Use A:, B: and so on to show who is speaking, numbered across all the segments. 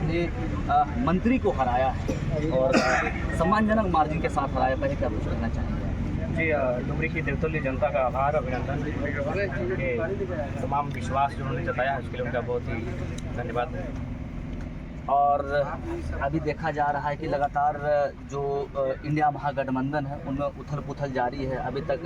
A: अपने मंत्री को हराया है और सम्मानजनक मार्जिन के साथ हराया। पहले क्या कुछ कहना चाहेंगे?
B: जी, डुमरी की देवतुल्य जनता का आभार, अभिनंदन के तमाम विश्वास जो उन्होंने जताया है उसके लिए उनका बहुत ही धन्यवाद।
A: और अभी देखा जा रहा है कि लगातार जो इंडिया महागठबंधन है उनमें उथल पुथल जारी है। अभी तक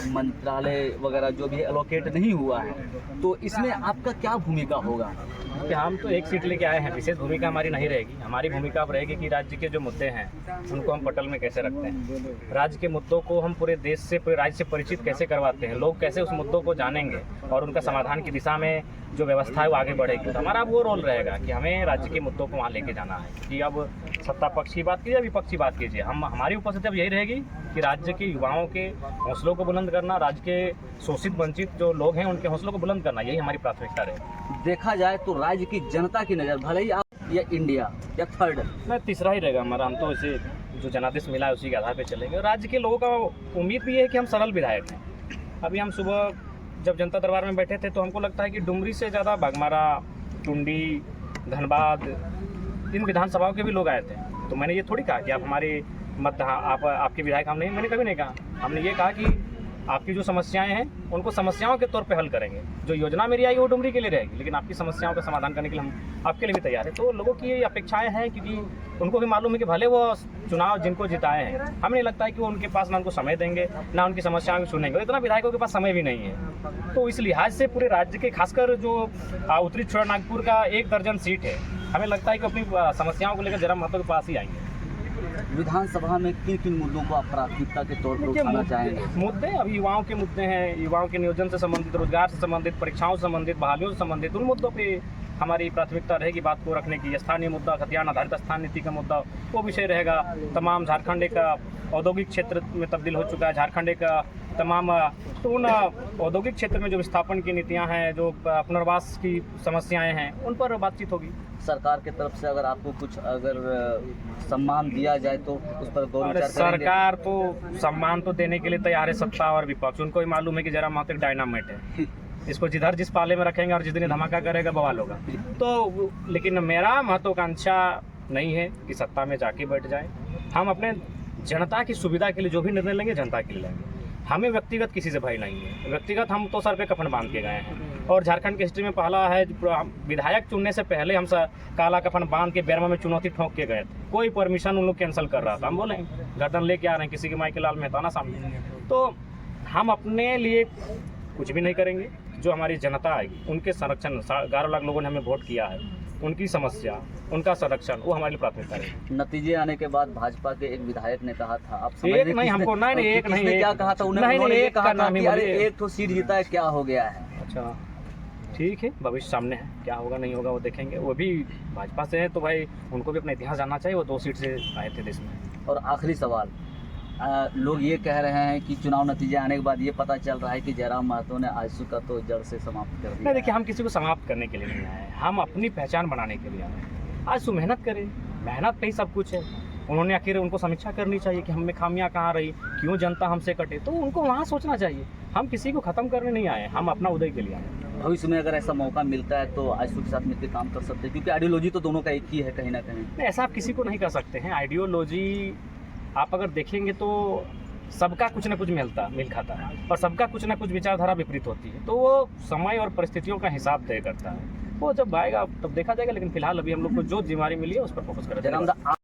A: मंत्रालय वगैरह जो भी एलोकेट नहीं हुआ है, तो इसमें आपका क्या भूमिका होगा?
B: कि हम तो एक सीट लेके आए हैं, विशेष भूमिका हमारी नहीं रहेगी। हमारी भूमिका अब रहेगी कि राज्य के जो मुद्दे हैं उनको हम पटल में कैसे रखते हैं, राज्य के मुद्दों को हम पूरे देश से, पूरे राज्य से परिचित कैसे करवाते हैं, लोग कैसे उस मुद्दों को जानेंगे और उनका समाधान की दिशा में जो व्यवस्था है वो आगे बढ़ेगी। तो हमारा वो रोल रहेगा कि हमें राज्य के मुद्दों को वहाँ लेके जाना है। कि अब सत्ता पक्ष की बात कीजिए, विपक्ष की बात कीजिए, हमारी उपस्थिति अब यही रहेगी कि राज्य के युवाओं के हौसलों को बुलंद करना, राज्य के शोषित वंचित जो लोग हैं उनके हौसलों को बुलंद करना, यही हमारी प्राथमिकता रहेगी।
A: देखा जाए तो राज्य की जनता की नज़र, भले ही आप या इंडिया या थर्ड,
B: मैं तीसरा ही रहेगा हमारा। हम तो इसे जो जनादेश मिला है उसी के आधार पर चलेंगे। राज्य के लोगों का उम्मीद भी है कि हम सरल विधायक हैं। अभी हम सुबह जब जनता दरबार में बैठे थे तो हमको लगता है कि डुमरी से ज़्यादा बाघमारा, टुंडी, धनबाद, इन विधानसभाओं के भी लोग आए थे। तो मैंने ये थोड़ी कहा कि आप हमारे मत आपके विधायक हम नहीं, मैंने कभी नहीं कहा। हमने ये कहा कि आपकी जो समस्याएं हैं उनको समस्याओं के तौर पे हल करेंगे। जो योजना मेरी आई वो डुमरी के लिए रहेगी, लेकिन आपकी समस्याओं का समाधान करने के लिए हम आपके लिए भी तैयार हैं। तो लोगों की ये अपेक्षाएं हैं, क्योंकि उनको भी मालूम है कि भले वो चुनाव जिनको जिताए हैं, हमें नहीं लगता है कि वो उनके पास ना उनको समय देंगे ना उनकी समस्याओं को सुनेंगे। इतना विधायकों के पास समय भी नहीं है। तो इस लिहाज से पूरे राज्य के, खासकर जो उत्तरी छोटानागपुर का 1 दर्जन सीट है, हमें लगता है कि अपनी समस्याओं को लेकर जरा महत्व के पास ही आएंगे।
A: विधानसभा में किन किन मुद्दों को आप प्राथमिकता के तौर पर उठाना चाहेंगे?
B: मुद्दे अभी युवाओं के मुद्दे हैं, युवाओं के नियोजन से संबंधित, रोजगार से संबंधित, परीक्षाओं से संबंधित, बहालियों से संबंधित, उन मुद्दों पे हमारी प्राथमिकता रहेगी बात को रखने की। स्थानीय मुद्दा, खतियान आधारित स्थान नीति का मुद्दा, वो विषय रहेगा। तमाम झारखंड एक औद्योगिक क्षेत्र में तब्दील हो चुका है। झारखंड एक तमाम तो उन औद्योगिक क्षेत्र में जो विस्थापन की नीतियां हैं, जो पुनर्वास की समस्याएं हैं, उन पर बातचीत होगी।
A: सरकार की तरफ से अगर आपको कुछ सम्मान दिया जाए तो उस पर गौर विचार करेंगे?
B: सरकार तो सम्मान तो देने के लिए तैयार है, सत्ता और विपक्ष। उनको भी मालूम है कि जरा मात्र डायनामाइट है, इसको जिधर जिस पाले में रखेंगे और जिस दिन धमाका करेगा बवाल होगा। तो लेकिन मेरा महत्वाकांक्षा नहीं है कि सत्ता में जाके बैठ जाए। हम अपने जनता की सुविधा के लिए जो भी निर्णय लेंगे जनता के लिए लेंगे। हमें व्यक्तिगत किसी से भय नहीं है। व्यक्तिगत हम तो सर पे कफन बांध के गए हैं और झारखंड की हिस्ट्री में पहला है विधायक चुनने से पहले हम काला कफन बांध के बेरमा में चुनौती ठोक के गए थे। कोई परमिशन उन लोग कैंसिल कर रहा था, हम बोले गर्दन लेके आ रहे हैं, किसी के माई के लाल मेहता ना सामने। तो हम अपने लिए कुछ भी नहीं करेंगे। जो हमारी जनता आएगी उनके संरक्षण, 11 लाख लोगों ने हमें वोट किया है, उनकी समस्या, उनका संरक्षण, वो हमारे लिए प्राथमिकता है।
A: नतीजे आने के बाद भाजपा के एक विधायक ने कहा था, आप
B: एक नहीं, हमको नहीं, एक नहीं,
A: क्या कहा था उन्होंने? ये कहा था कि अरे एक तो सीट जीता है, क्या हो गया है?
B: अच्छा, ठीक है, भविष्य सामने है, क्या होगा नहीं होगा वो देखेंगे। वो भी भाजपा से है तो भाई उनको भी अपना इतिहास जानना चाहिए। वो 2 सीट से आए थे देश में।
A: और आखिरी सवाल, लोग ये कह रहे हैं कि चुनाव नतीजे आने के बाद ये पता चल रहा है कि जयराम महतो ने आजसू का तो जड़ से समाप्त कर दिया।
B: नहीं, देखिए, हम किसी को समाप्त करने के लिए नहीं आए, हम अपनी पहचान बनाने के लिए आए। आजसू मेहनत करें, मेहनत पे ही सब कुछ है। उन्होंने आखिर उनको समीक्षा करनी चाहिए कि हमें खामियां कहाँ रही, क्यों जनता हमसे कटे, तो उनको वहाँ सोचना चाहिए। हम किसी को ख़त्म करने नहीं आए, हम अपना उदय के लिए आए।
A: भविष्य में अगर ऐसा मौका मिलता है तो आजसू के साथ मिलकर काम कर सकते हैं, क्योंकि आइडियोलॉजी तो दोनों का एक ही है कहीं ना कहीं।
B: नहीं, ऐसा आप किसी को नहीं कर सकते हैं। आइडियोलॉजी आप अगर देखेंगे तो सबका कुछ ना कुछ मिल खाता है और सबका कुछ ना कुछ विचारधारा विपरीत होती है। तो वो समय और परिस्थितियों का हिसाब तय करता है। वो जब आएगा तब देखा जाएगा, लेकिन फिलहाल अभी हम लोग को जो जिम्मेदारी मिली है उस पर फोकस करें।